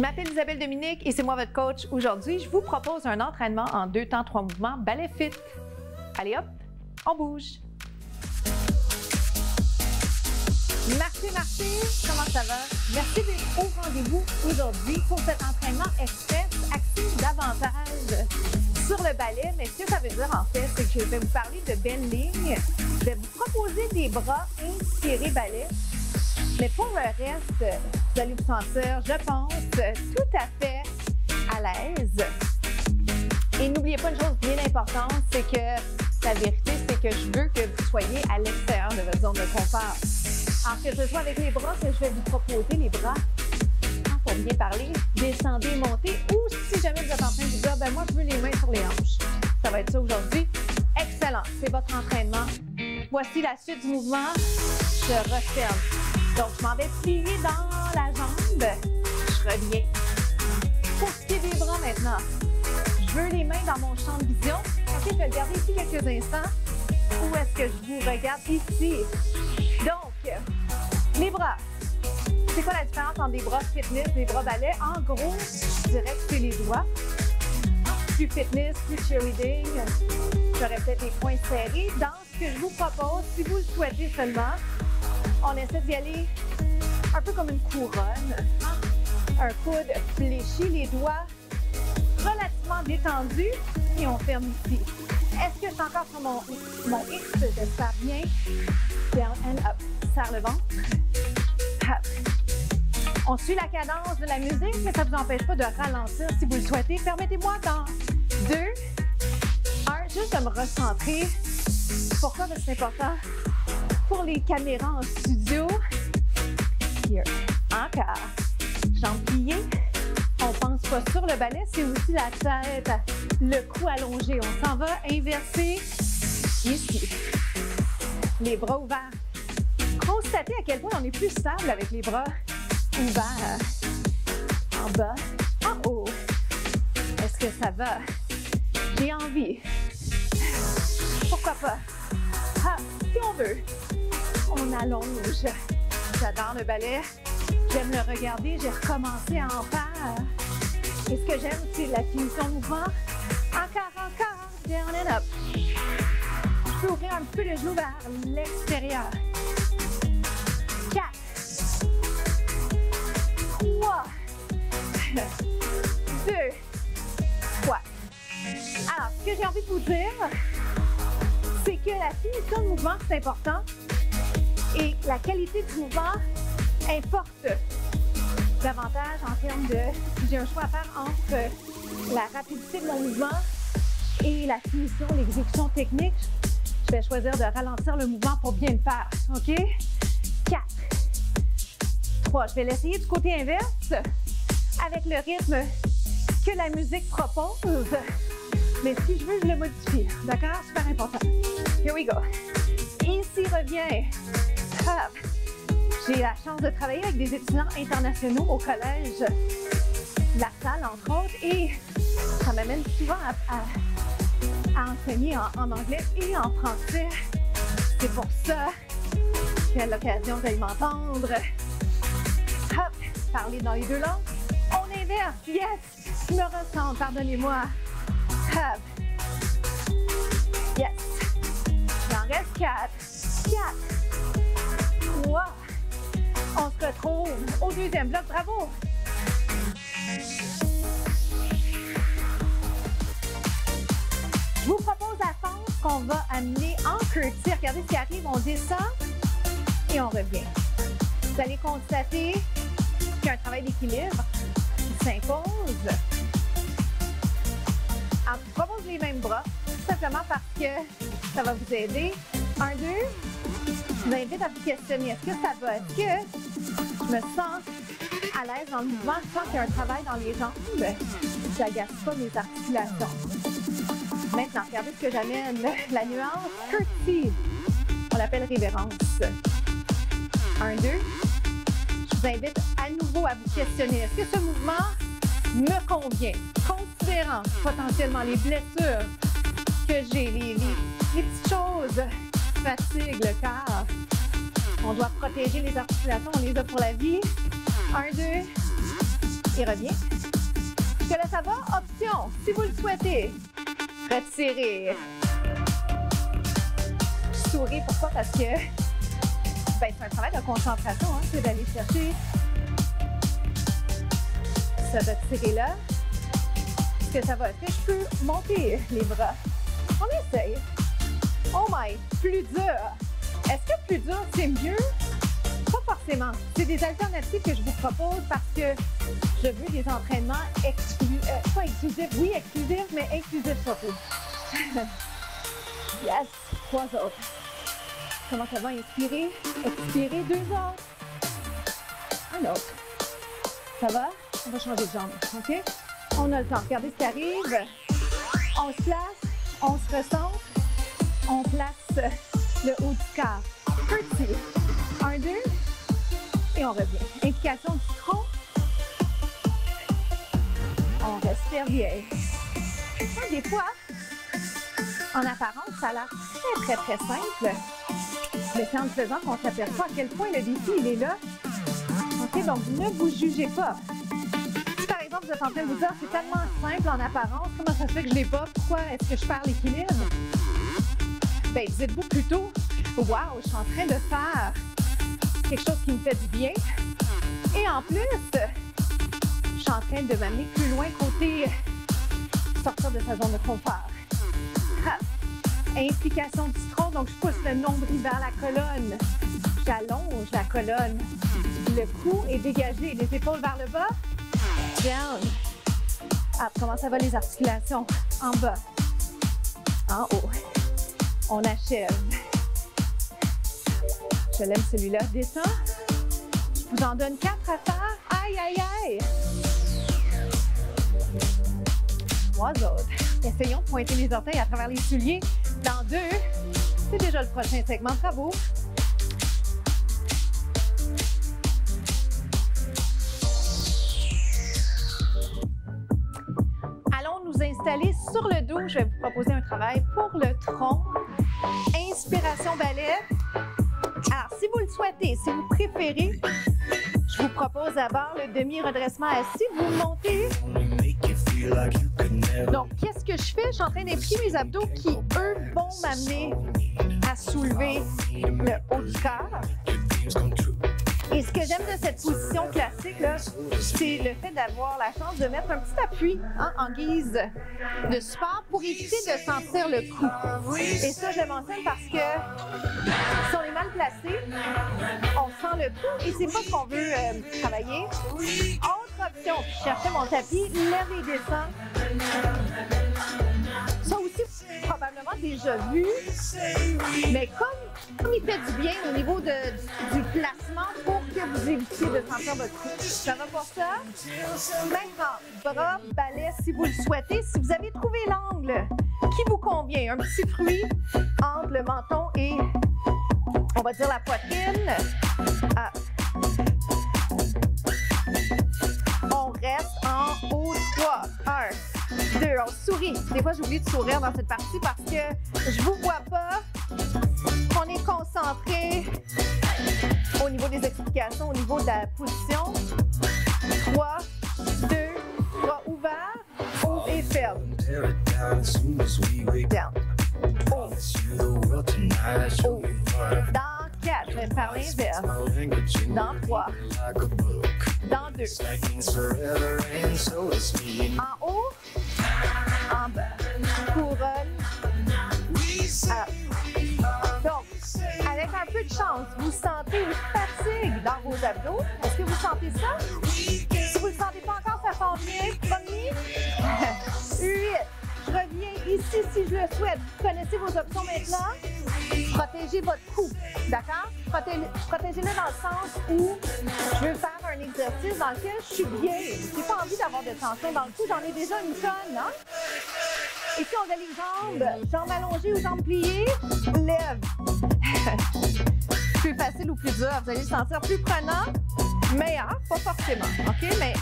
Je m'appelle Isabelle Dominique et c'est moi votre coach. Aujourd'hui, je vous propose un entraînement en 2 temps 3 mouvements ballet fit. Allez hop, on bouge. Merci, comment ça va? Merci d'être au rendez-vous aujourd'hui pour cet entraînement express axé davantage sur le ballet. Mais ce que ça veut dire en fait, c'est que je vais vous parler de bending. Je vais vous proposer des bras inspirés ballet. Mais pour le reste, vous allez vous sentir, je pense, tout à fait à l'aise. Et n'oubliez pas une chose bien importante, c'est que la vérité, c'est que je veux que vous soyez à l'extérieur de votre zone de confort. Alors que ce soit avec les bras, que je vais vous proposer les bras, pour bien parler, descendez, montez, ou si jamais vous êtes en train de vous dire, ben moi je veux les mains sur les hanches. Ça va être ça aujourd'hui. Excellent, c'est votre entraînement. Voici la suite du mouvement. Je referme. Donc, je m'en vais plier dans la jambe. Je reviens. Pour ce qui est des bras maintenant, je veux les mains dans mon champ de vision. OK, je vais le garder ici quelques instants. Où est-ce que je vous regarde? Ici. Donc, les bras. C'est quoi la différence entre des bras fitness et des bras ballet? En gros, je dirais que c'est les doigts. Plus fitness, plus cheerleading. J'aurais peut-être les poings serrés. Dans ce que je vous propose, si vous le souhaitez seulement, on essaie d'y aller un peu comme une couronne. Un coude fléchi, les doigts relativement détendus et on ferme ici. Est-ce que je suis encore sur mon X? J'espère bien. Down and up. Serre le ventre. Up. On suit la cadence de la musique, mais ça ne vous empêche pas de ralentir si vous le souhaitez. Permettez-moi dans 2, 1, juste de me recentrer. Pourquoi? Parce que c'est important pour les caméras en studio. Here. Encore. Jambes pliées. On pense pas sur le ballet, c'est aussi la tête, le cou allongé. On s'en va inverser ici. Les bras ouverts. Constatez à quel point on est plus stable avec les bras ouverts. En bas, en haut. Est-ce que ça va? J'ai envie. Pourquoi pas? Ah, si on veut. On allonge. J'adore le ballet. J'aime le regarder. J'ai recommencé à en faire. Et ce que j'aime, c'est la finition de mouvement. Encore. Down and up. Je peux ouvrir un peu le genou vers l'extérieur. 4. 3. 2. 3. Alors, ce que j'ai envie de vous dire, c'est que la finition de mouvement, c'est important. Et la qualité du mouvement importe davantage en termes de... J'ai un choix à faire entre la rapidité de mon mouvement et la finition, l'exécution technique. Je vais choisir de ralentir le mouvement pour bien le faire. OK? 4. 3. Je vais l'essayer du côté inverse avec le rythme que la musique propose. Mais si je veux, je le modifie. D'accord? Super important. Here we go. Ici revient. Hop. J'ai la chance de travailler avec des étudiants internationaux au collège La Salle, entre autres, et ça m'amène souvent à enseigner en anglais et en français. C'est pour ça que j'ai l'occasion d'aller m'entendre. Hop, parler dans les deux langues. On inverse, yes! Je me ressens, pardonnez-moi. Hop. Yes. Il en reste 4. 4. 3. On se retrouve au deuxième bloc. Bravo! Je vous propose la fente qu'on va amener en curtsy. Regardez ce qui arrive. On descend et on revient. Vous allez constater qu'il y a un travail d'équilibre qui s'impose. Alors, je vous propose les mêmes bras, tout simplement parce que ça va vous aider. 1, 2. Je vous invite à vous questionner. Est-ce que ça va? Est-ce que je me sens à l'aise dans le mouvement? Je sens qu'il y a un travail dans les jambes. Ça n'agace pas mes articulations. Maintenant, regardez ce que j'amène. La nuance curtsy. On l'appelle révérence. 1, 2. Je vous invite à nouveau à vous questionner. Est-ce que ce mouvement me convient? Considérant potentiellement les blessures que j'ai, les petites choses, fatigue, le cœur. On doit protéger les articulations, on les a pour la vie. 1, 2. et reviens. Jusque-là, ça va? Option, si vous le souhaitez, retirez. Souris, pourquoi? Parce que ben, c'est un travail de concentration, hein, c'est d'aller chercher se retirer là. Est-ce que ça va? Est-ce que je peux monter les bras? On essaye. Oh my, plus dur. Est-ce que plus dur, c'est mieux? Pas forcément. C'est des alternatives que je vous propose parce que je veux des entraînements pas exclusifs, oui exclusifs, mais inclusifs surtout. Yes, 3 autres. Comment ça va? Inspirer, expirer, 2 autres. Un autre. Ça va? On va changer de jambe, OK? On a le temps. Regardez ce qui arrive. On se place, on se recentre, on place le haut du corps. Petit. 1, 2, et on revient. Implication du tronc. On respire bien. Des fois, en apparence, ça a l'air très simple. Mais c'est en le faisant qu'on s'aperçoit à quel point le défi, il est là. OK, donc ne vous jugez pas. Si par exemple, vous êtes en train de vous dire, c'est tellement simple en apparence, comment ça se fait que je l'ai pas? Pourquoi est-ce que je perds l'équilibre? Bien, dites-vous plutôt, wow, je suis en train de faire quelque chose qui me fait du bien. Et en plus, je suis en train de m'amener plus loin côté sortir de sa zone de confort. Implication du tronc, donc je pousse le nombril vers la colonne. J'allonge la colonne. Le cou est dégagé, les épaules vers le bas. Down. Up. Comment ça va les articulations? En bas. En haut. On achève. Je l'aime celui-là. Descends. Je vous en donne 4 à faire. Aïe, aïe, aïe. 3 autres. Essayons de pointer les orteils à travers les souliers. Dans 2, c'est déjà le prochain segment. Bravo. Allons nous installer sur le dos. Je vais vous proposer un travail pour le tronc. Inspiration balai. Alors, si vous le souhaitez, si vous préférez, je vous propose d'abord le demi-redressement assis. Vous montez. Donc, qu'est-ce que je fais? Je suis en train d'impliquer mes abdos qui, eux, vont m'amener à soulever le haut du corps. Et ce que j'aime de cette position classique, là, c'est le fait d'avoir la chance de mettre un petit appui en guise de support pour éviter de sentir le cou. Et ça, je le mentionne parce que si on est mal placé, on sent le cou et c'est pas ce qu'on veut travailler. Autre option, je cherchais mon tapis, lève et descend. Ça aussi, probablement déjà vu, mais comme il fait du bien au niveau du placement pour que vous évitiez de sentir votre cou. Ça va pour ça? Maintenant, bras, balai si vous le souhaitez. Si vous avez trouvé l'angle qui vous convient, un petit fruit entre le menton et, on va dire, la poitrine. Ah. On reste en haut. 3, 1, 2, on sourit. Des fois, j'oublie de sourire dans cette partie parce que je vous vois pas. On est concentré au niveau des explications, au niveau de la position. 3, 2, 3, ouvert, haut et ferme. Down. Haut. Haut. Dans 4, je vais faire l'inverse. Dans 3. Dans 2. En haut. En bas. Couronne. Up. Donc, avec un peu de chance, vous sentez une fatigue dans vos abdos. Est-ce que vous sentez ça? Si vous ne le sentez pas encore, ça sent bien. Premier. 8. Je reviens ici si je le souhaite. Vous connaissez vos options maintenant. Protégez votre cou. D'accord? Protégez-le dans le sens où je veux faire un exercice dans lequel je suis bien. Je n'ai pas envie d'avoir de tension dans le cou. J'en ai déjà une tonne, hein? Et si on a les jambes allongées ou jambes pliées, lève. Plus facile ou plus dur, vous allez le sentir plus prenant, meilleur, pas forcément, OK? Mais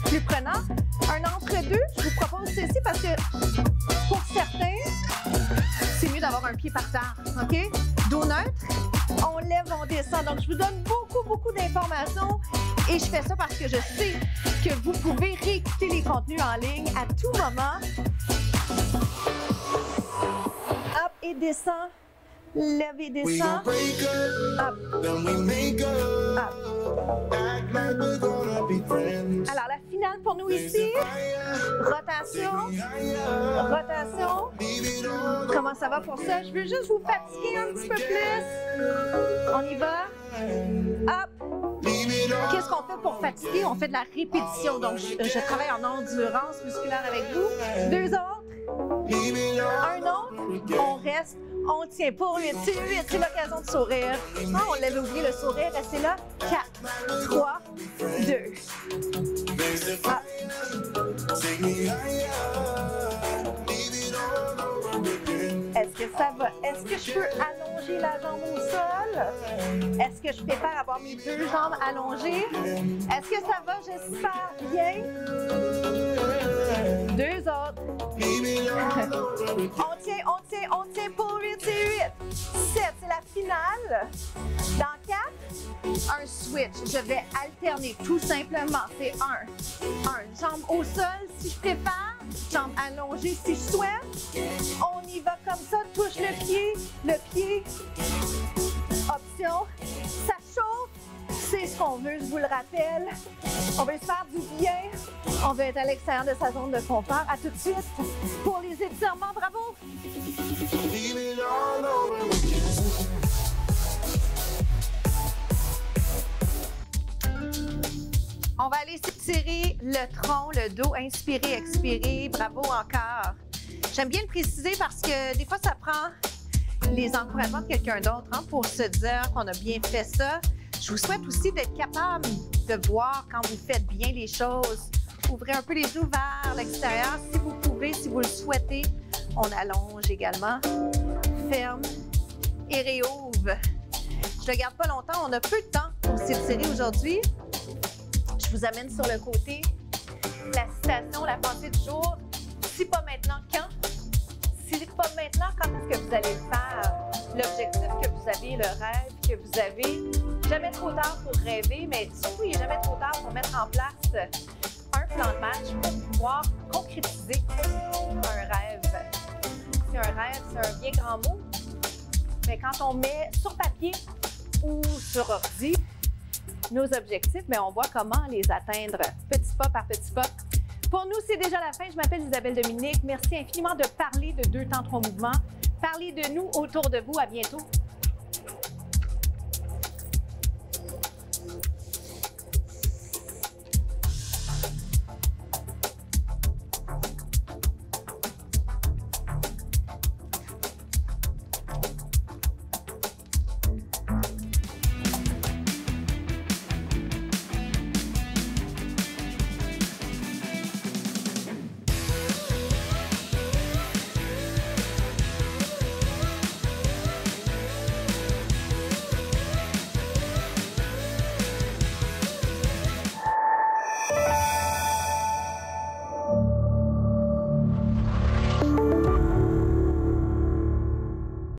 plus prenant. Un entre-deux, je vous propose ceci parce que pour certains, c'est mieux d'avoir un pied par terre, OK? Dos neutre, on lève, on descend. Donc, je vous donne beaucoup d'informations Et je fais ça parce que je sais que vous pouvez réécouter les contenus en ligne à tout moment. Hop, et descend. Lève et descend. Hop. Hop. Alors, la finale pour nous ici. Rotation. Rotation. Comment ça va pour ça? Je veux juste vous fatiguer un petit peu plus. On y va. Hop. Qu'est-ce qu'on fait pour fatiguer? On fait de la répétition. Donc, je travaille en endurance musculaire avec vous. 2 autres. Un autre. On reste. On tient pour 8, c'est 8, c'est l'occasion de sourire. Ah, on l'avait oublié le sourire, restez là. 4, 3, 2. Ah. Est-ce que ça va? Est-ce que je peux allonger la jambe au sol? Est-ce que je préfère avoir mes 2 jambes allongées? Est-ce que ça va? J'espère bien. 2 autres. On tient pour 8, c'est 8. 7, c'est la finale. Dans 4, un switch. Je vais alterner tout simplement. C'est 1. Jambe au sol si je préfère. Jambe allongée si je souhaite. On y va comme ça. Touche le pied. Option. Ça chauffe. C'est ce qu'on veut, je vous le rappelle. On veut se faire du bien. On veut être à l'extérieur de sa zone de confort. À tout de suite pour les étirements. Bravo! On va aller s'étirer le tronc, le dos, inspirer, expirer. Bravo encore. J'aime bien le préciser parce que des fois, ça prend les encouragements de quelqu'un d'autre pour se dire qu'on a bien fait ça. Je vous souhaite aussi d'être capable de voir quand vous faites bien les choses. Ouvrez un peu les yeux vers l'extérieur si vous pouvez, si vous le souhaitez. On allonge également. Ferme et réouvre. Je ne le garde pas longtemps. On a peu de temps pour s'étirer aujourd'hui. Je vous amène sur le côté. La citation, la pensée du jour. Si pas maintenant, quand? Si pas maintenant, quand est-ce que vous allez le faire? L'objectif que vous avez, le rêve que vous avez. Jamais trop tard pour rêver, mais surtout, il n'est jamais trop tard pour mettre en place un plan de match pour pouvoir concrétiser un rêve. C'est un rêve, c'est un bien grand mot, mais quand on met sur papier ou sur ordi nos objectifs, mais on voit comment les atteindre petit pas par petit pas. Pour nous, c'est déjà la fin. Je m'appelle Isabelle Dominique. Merci infiniment de parler de 2 temps 3 mouvements. Parlez de nous autour de vous. À bientôt.